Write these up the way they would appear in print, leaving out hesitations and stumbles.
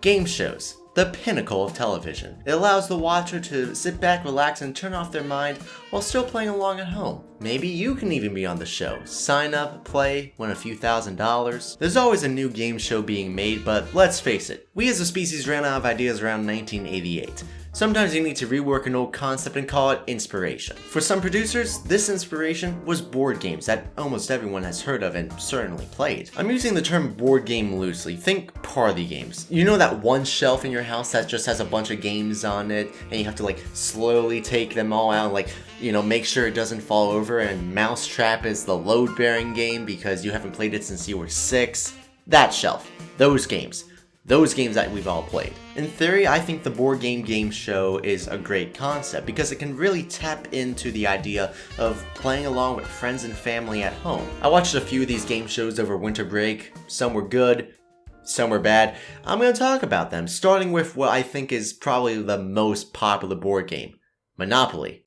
Game shows, the pinnacle of television. It allows the watcher to sit back, relax, and turn off their mind while still playing along at home. Maybe you can even be on the show. Sign up, play, win a few $1,000s. There's always a new game show being made, but let's face it, we as a species ran out of ideas around 1988. Sometimes you need to rework an old concept and call it inspiration. For some producers, this inspiration was board games that almost everyone has heard of and certainly played. I'm using the term board game loosely. Think party games. You know that one shelf in your house that just has a bunch of games on it and you have to like slowly take them all out and like, you know, make sure it doesn't fall over, and Mousetrap is the load-bearing game because you haven't played it since you were 6. That shelf. Those games. Those games that we've all played. In theory, I think the board game show is a great concept because it can really tap into the idea of playing along with friends and family at home. I watched a few of these game shows over winter break. Some were good, some were bad. I'm going to talk about them, starting with what I think is probably the most popular board game, Monopoly.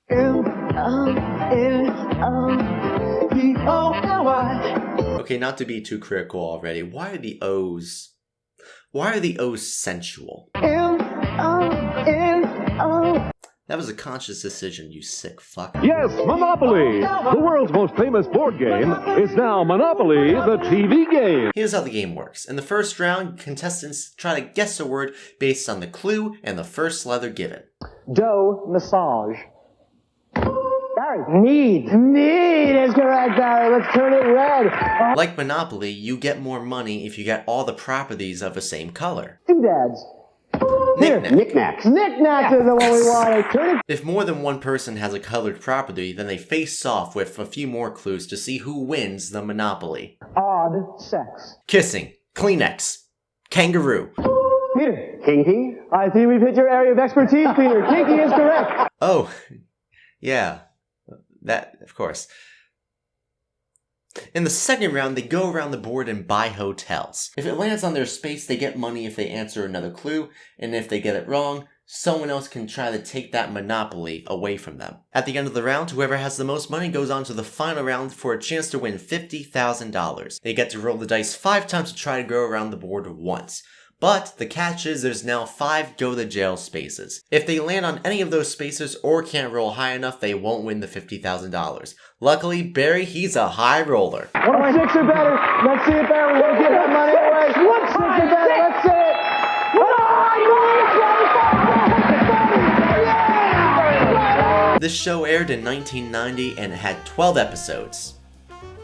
Okay, not to be too critical already, why are the O's sensual? That was a conscious decision, you sick fuck. Yes, Monopoly! The world's most famous board game is now Monopoly, the TV game. Here's how the game works. In the first round, contestants try to guess a word based on the clue and the first letter given. Dough massage. Barry. Need is correct, Barry. Let's turn it red. Like Monopoly, you get more money if you get all the properties of the same color. Doodads. Knick-knack. Knick-knack is the one we wanted. Turn it. If more than one person has a colored property, then they face off with a few more clues to see who wins the Monopoly. Odd sex. Kissing. Kleenex. Kangaroo. Peter. Kinky? I think we've hit your area of expertise, Peter. Kinky is correct. Oh, yeah. That, of course. In the second round, they go around the board and buy hotels. If it lands on their space, they get money if they answer another clue, and if they get it wrong, someone else can try to take that monopoly away from them. At the end of the round, whoever has the most money goes on to the final round for a chance to win $50,000. They get to roll the dice 5 times to try to go around the board once. But the catch is there's now 5 go-to-jail spaces. If they land on any of those spaces or can't roll high enough, they won't win the $50,000. Luckily, Barry, he's a high roller. 1 6 or better. Let's see it, Barry. We're gonna get that money away. 1 6 or better. Let's see it. This show aired in 1990 and it had 12 episodes.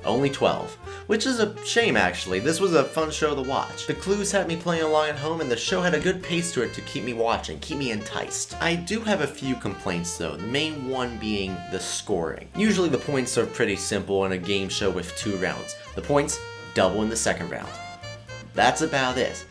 Only 12. Which is a shame, actually. This was a fun show to watch. The clues had me playing along at home, and the show had a good pace to it to keep me watching, keep me enticed. I do have a few complaints though, the main one being the scoring. Usually the points are pretty simple in a game show with 2 rounds. The points double in the second round. That's about it.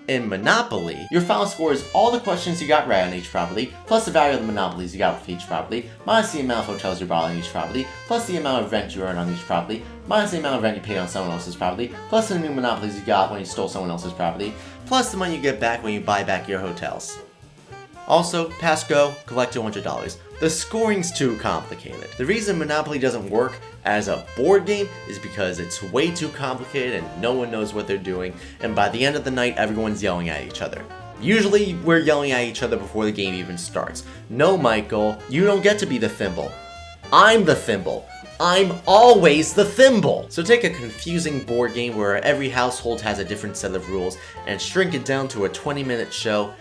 In Monopoly, your final score is all the questions you got right on each property, plus the value of the monopolies you got with each property, minus the amount of hotels you bought on each property, plus the amount of rent you earned on each property, minus the amount of rent you paid on someone else's property, plus the new monopolies you got when you stole someone else's property, plus the money you get back when you buy back your hotels. Also, pass go, collect $200. The scoring's too complicated. The reason Monopoly doesn't work as a board game is because it's way too complicated and no one knows what they're doing, and by the end of the night, everyone's yelling at each other. Usually, we're yelling at each other before the game even starts. No, Michael, you don't get to be the thimble. I'm the thimble. I'm always the thimble! So take a confusing board game where every household has a different set of rules and shrink it down to a 20-minute show,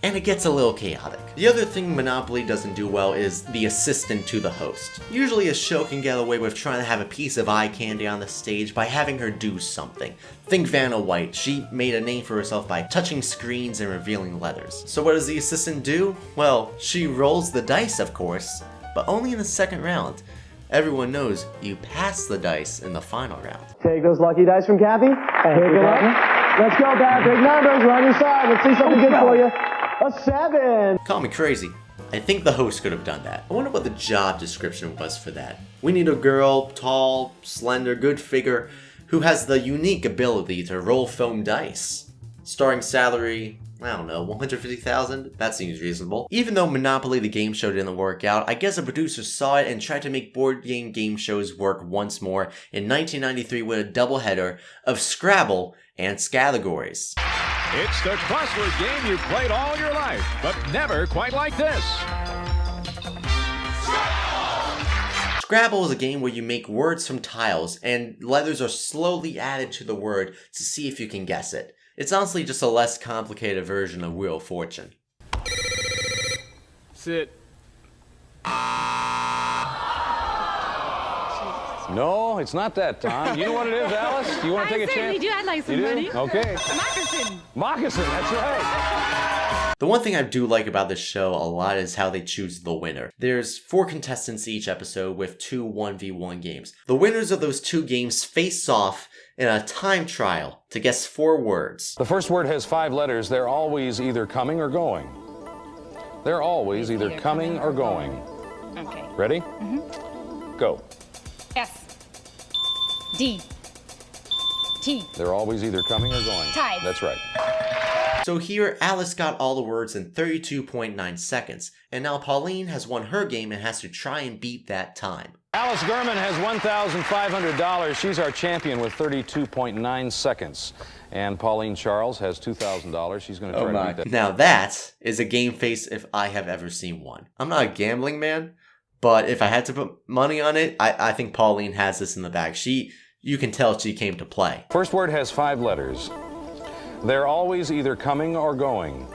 and it gets a little chaotic. The other thing Monopoly doesn't do well is the assistant to the host. Usually a show can get away with trying to have a piece of eye candy on the stage by having her do something. Think Vanna White, she made a name for herself by touching screens and revealing letters. So what does the assistant do? Well, she rolls the dice, of course, but only in the second round. Everyone knows you pass the dice in the final round. Take those lucky dice from Kathy. Pick it up. Let's go, Barry. Big numbers. We're on your side. Let's see something good for you. A 7! Call me crazy. I think the host could have done that. I wonder what the job description was for that. We need a girl, tall, slender, good figure, who has the unique ability to roll foam dice. Starting salary, I don't know, $150,000? That seems reasonable. Even though Monopoly the game show didn't work out, I guess a producer saw it and tried to make board game shows work once more in 1993 with a doubleheader of Scrabble and Scattergories. It's the crossword game you've played all your life, but never quite like this. Scrabble is a game where you make words from tiles, and letters are slowly added to the word to see if you can guess it. It's honestly just a less complicated version of Wheel of Fortune. Sit. No, it's not that, Tom. You know what it is, Alice? You want to take a chance? I certainly do. I'd like some You do? money. Okay. Moccasin. Moccasin, that's right. The one thing I do like about this show a lot is how they choose the winner. There's 4 contestants each episode with 2 1v1 games. The winners of those 2 games face off in a time trial to guess 4 words. The first word has 5 letters. They're always either coming or going. They're always either coming or going. Okay. Ready? Mm-hmm. Go. S. D. T. They're always either coming or going. Tide. That's right. So here, Alice got all the words in 32.9 seconds, and now Pauline has won her game and has to try and beat that time. Alice Gurman has $1,500. She's our champion with 32.9 seconds. And Pauline Charles has $2,000. She's going to try to beat that. Now that is a game face if I have ever seen one. I'm not a gambling man, but if I had to put money on it, I think Pauline has this in the bag. You can tell she came to play. First word has 5 letters. They're always either coming or going.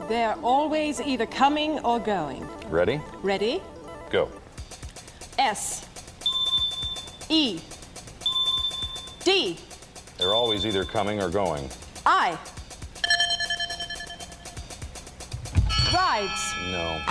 They're always either coming or going. Ready? Ready? Go. S. E. D. They're always either coming or going. I. Rides. No.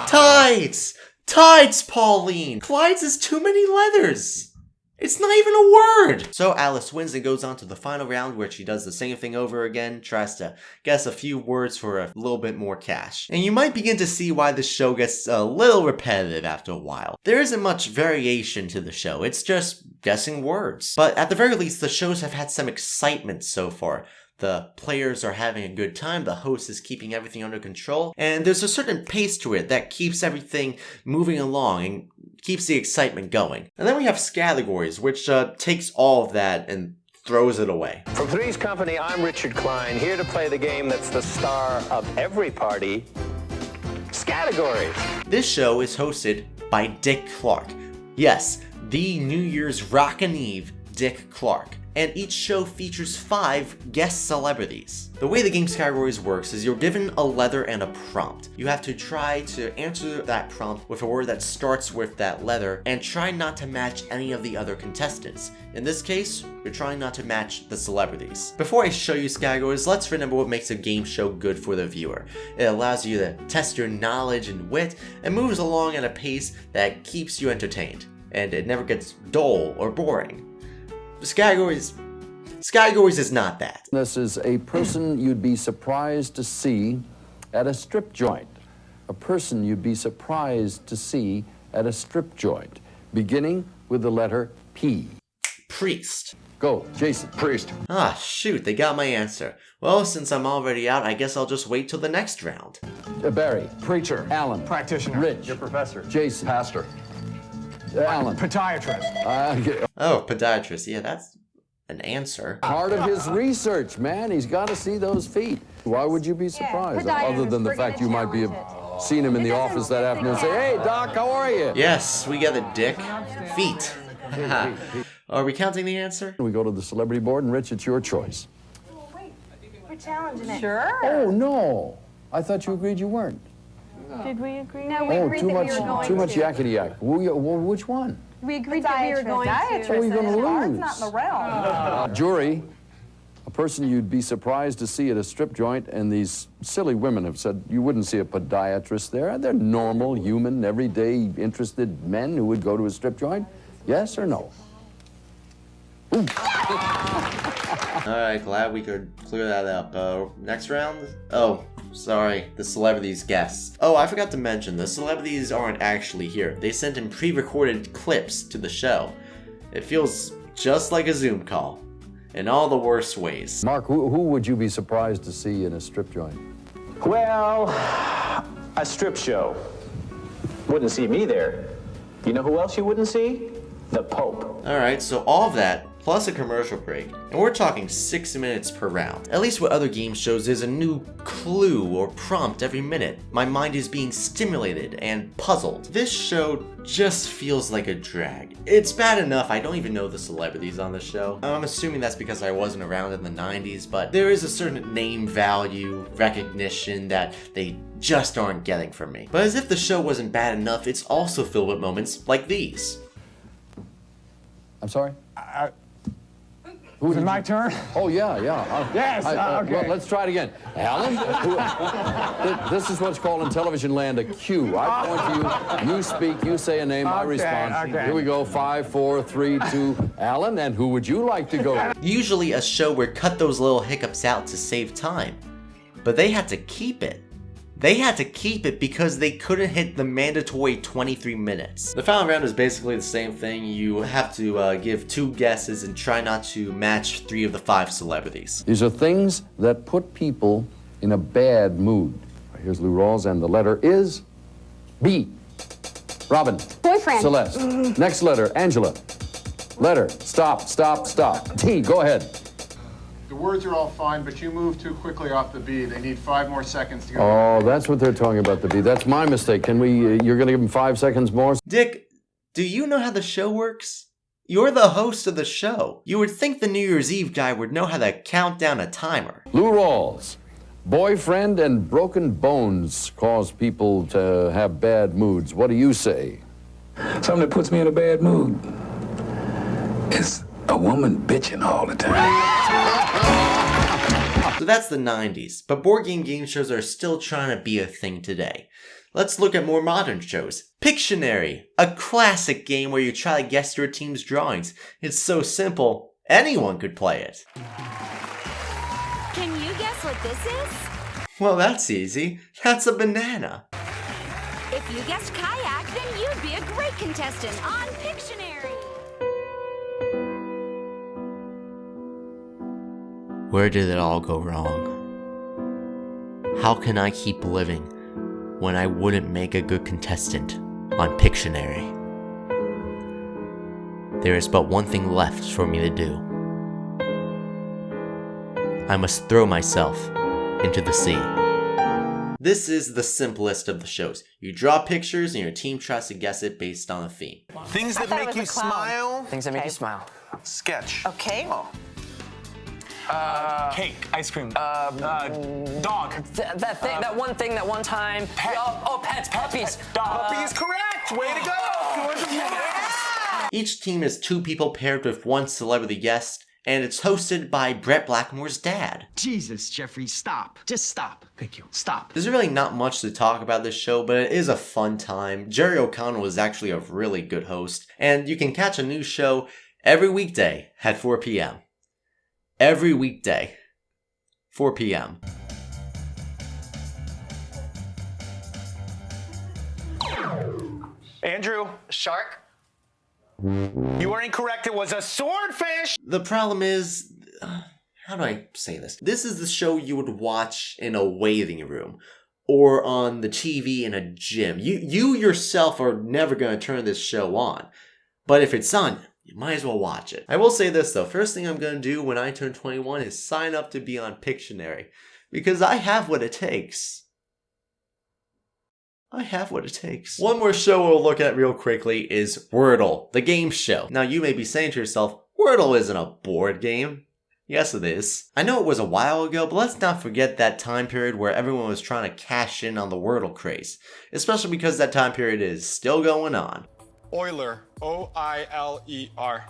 Tides! Tides, Pauline! Clyde's is too many letters! It's not even a word! So Alice wins and goes on to the final round where she does the same thing over again, tries to guess a few words for a little bit more cash. And you might begin to see why this show gets a little repetitive after a while. There isn't much variation to the show, it's just guessing words. But at the very least, the shows have had some excitement so far. The players are having a good time, the host is keeping everything under control, and there's a certain pace to it that keeps everything moving along and keeps the excitement going. And then we have categories, which takes all of that and throws it away. From Three's Company, I'm Richard Klein, here to play the game that's the star of every party, Categories. This show is hosted by Dick Clark. Yes, the New Year's Rockin' Eve Dick Clark. And each show features 5 guest celebrities. The way the game's categories works is you're given a letter and a prompt. You have to try to answer that prompt with a word that starts with that letter and try not to match any of the other contestants. In this case, you're trying not to match the celebrities. Before I show you categories, let's remember what makes a game show good for the viewer. It allows you to test your knowledge and wit and moves along at a pace that keeps you entertained. And it never gets dull or boring. Categories is not that. This is a person you'd be surprised to see at a strip joint. A person you'd be surprised to see at a strip joint, beginning with the letter P. Priest. Go, Jason. Priest. Ah, shoot, they got my answer. Well, since I'm already out, I guess I'll just wait till the next round. Barry. Preacher. Alan. Practitioner. Rich. Your professor. Jason. Pastor. Alan. Podiatrist. Oh, podiatrist. Yeah, that's an answer. Part of his research, man. He's got to see those feet. Why would you be surprised? Other than the fact you might be seen him in the office that afternoon and say, "Hey, Doc, how are you?" Yes, we got the Dick. Feet. Are we counting the answer? We go to the celebrity board, and Rich, it's your choice. Wait, we're challenging it. Sure. Oh, no. I thought you agreed you weren't. Did we agree? No, we agreed that we were going too much to. yakety yak. Well, which one? We agreed that we were going to. How are you going to lose? It's not in the realm. Jury, a person you'd be surprised to see at a strip joint, and these silly women have said you wouldn't see a podiatrist there. They're normal, human, everyday, interested men who would go to a strip joint. Yes or no? Alright, glad we could clear that up. Next round? Oh, sorry, the celebrities guests. Oh, I forgot to mention, the celebrities aren't actually here. They sent in pre-recorded clips to the show. It feels just like a Zoom call, in all the worst ways. Mark, who would you be surprised to see in a strip joint? Well, a strip show. Wouldn't see me there. You know who else you wouldn't see? The Pope. Alright, so all of that plus a commercial break, and we're talking 6 minutes per round. At least what other game shows, there's a new clue or prompt every minute. My mind is being stimulated and puzzled. This show just feels like a drag. It's bad enough I don't even know the celebrities on the show. I'm assuming that's because I wasn't around in the 90s, but there is a certain name value, recognition that they just aren't getting from me. But as if the show wasn't bad enough, it's also filled with moments like these. I'm sorry? Is it my turn? Oh, yeah. Yes, okay. Well, let's try it again. Alan? This is what's called in television land a cue. I point to you, you speak, you say a name, I respond. Okay. Here we go, 5, 4, 3, 2. Alan, and who would you like to go with? Usually a show would cut those little hiccups out to save time, but they had to keep it. They had to keep it because they couldn't hit the mandatory 23 minutes. The final round is basically the same thing. You have to give 2 guesses and try not to match 3 of the 5 celebrities. These are things that put people in a bad mood. Here's Lou Rawls, and the letter is B. Robin. Boyfriend. Celeste. Next letter, Angela. Letter, stop. T, go ahead. The words are all fine, but you move too quickly off the B. They need 5 more seconds to go. Oh, that's what they're talking about, the B. That's my mistake. Can we, you're gonna give them 5 seconds more? Dick, do you know how the show works? You're the host of the show. You would think the New Year's Eve guy would know how to count down a timer. Lou Rawls. Boyfriend and broken bones cause people to have bad moods. What do you say? Something that puts me in a bad mood is a woman bitching all the time. So that's the 90s, but board game shows are still trying to be a thing today. Let's look at more modern shows. Pictionary, a classic game where you try to guess your team's drawings. It's so simple, anyone could play it. Can you guess what this is? Well, that's easy. That's a banana. If you guessed kayak, then you'd be a great contestant on Pictionary. Where did it all go wrong? How can I keep living when I wouldn't make a good contestant on Pictionary? There is but one thing left for me to do. I must throw myself into the sea. This is the simplest of the shows. You draw pictures and your team tries to guess it based on a theme. Things that make you smile. Things that make you smile. Sketch. Okay. Oh. Cake, ice cream, dog. That one thing, that one time. Pet. Pets, puppies. Puppy is correct. Way to go. Yeah. Each team is 2 people paired with 1 celebrity guest, and it's hosted by Brett Blackmore's dad. Jesus, Jeffrey, stop. Just stop. Thank you. Stop. There's really not much to talk about this show, but it is a fun time. Jerry O'Connell is actually a really good host, and you can catch a new show every weekday at 4 p.m. Every weekday, 4 p.m. Andrew. Shark. You are incorrect. It was a swordfish. The problem is, how do I say this? This is the show you would watch in a waiting room or on the TV in a gym. You yourself are never going to turn this show on. But if it's on, you might as well watch it. I will say this though, first thing I'm going to do when I turn 21 is sign up to be on Pictionary. Because I have what it takes. I have what it takes. One more show we'll look at real quickly is Wordle, the game show. Now you may be saying to yourself, Wordle isn't a board game. Yes it is. I know it was a while ago, but let's not forget that time period where everyone was trying to cash in on the Wordle craze. Especially because that time period is still going on. Euler. O-I-L-E-R.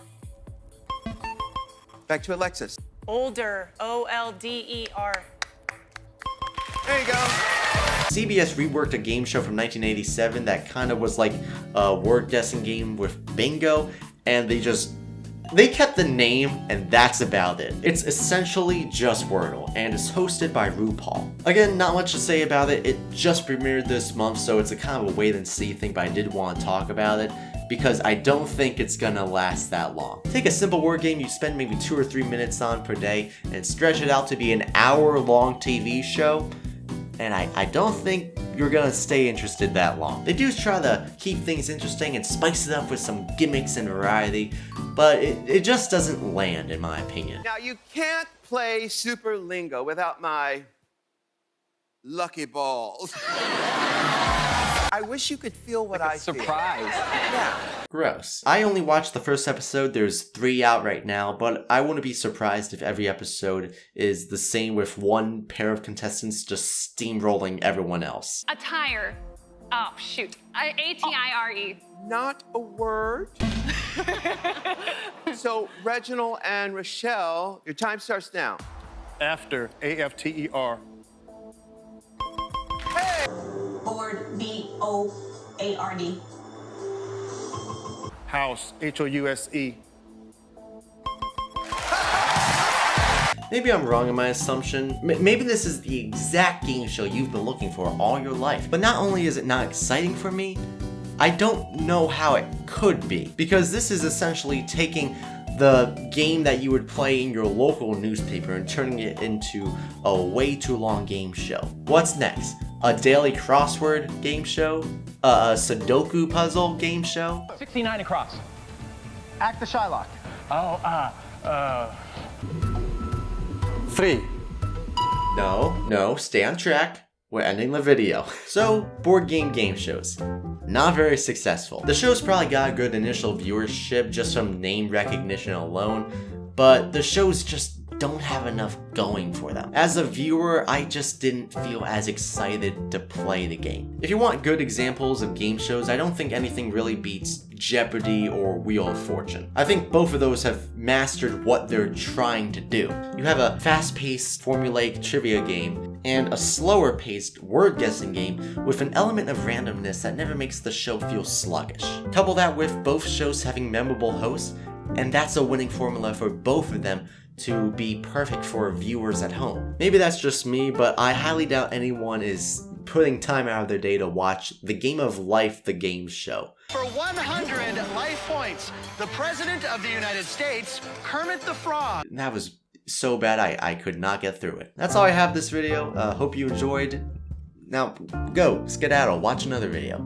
Back to Alexis. Older. O-L-D-E-R. There you go. CBS reworked a game show from 1987 that kind of was like a word guessing game with bingo, and they kept the name and that's about it. It's essentially just Wordle, and it's hosted by RuPaul. Again, not much to say about it. It just premiered this month, so it's a kind of a wait and see thing, but I did want to talk about it because I don't think it's gonna last that long. Take a simple word game you spend maybe 2 or 3 minutes on per day and stretch it out to be an hour-long TV show, and I don't think you're gonna stay interested that long. They do try to keep things interesting and spice it up with some gimmicks and variety, but it just doesn't land in my opinion. Now, you can't play Super Lingo without my lucky balls. I wish you could feel what I feel. Surprise. Yeah. Gross. I only watched the first episode, there's 3 out right now, but I wouldn't be surprised if every episode is the same with one pair of contestants just steamrolling everyone else. Attire. Oh, shoot. A-T-I-R-E. Not a word. So, Reginald and Rochelle, your time starts now. After, A-F-T-E-R. Board, B-O-A-R-D. House, H-O-U-S-E. Maybe I'm wrong in my assumption. Maybe this is the exact game show you've been looking for all your life. But not only is it not exciting for me, I don't know how it could be. Because this is essentially taking the game that you would play in your local newspaper and turning it into a way too long game show. What's next? A daily crossword game show? A Sudoku puzzle game show? 69 across. Act the Shylock. Oh, 3. No, stay on track. We're ending the video. So, board game shows. Not very successful. The show's probably got a good initial viewership just from name recognition alone, but the shows just don't have enough going for them. As a viewer, I just didn't feel as excited to play the game. If you want good examples of game shows, I don't think anything really beats Jeopardy or Wheel of Fortune. I think both of those have mastered what they're trying to do. You have a fast-paced formulaic trivia game and a slower-paced word-guessing game with an element of randomness that never makes the show feel sluggish. Couple that with both shows having memorable hosts, and that's a winning formula for both of them to be perfect for viewers at home. Maybe that's just me, but I highly doubt anyone is putting time out of their day to watch The Game of Life, the game show. For 100 life points, the President of the United States, Kermit the Frog. That was so bad I could not get through it. That's all I have this video. Hope you enjoyed. Now, go, skedaddle, watch another video.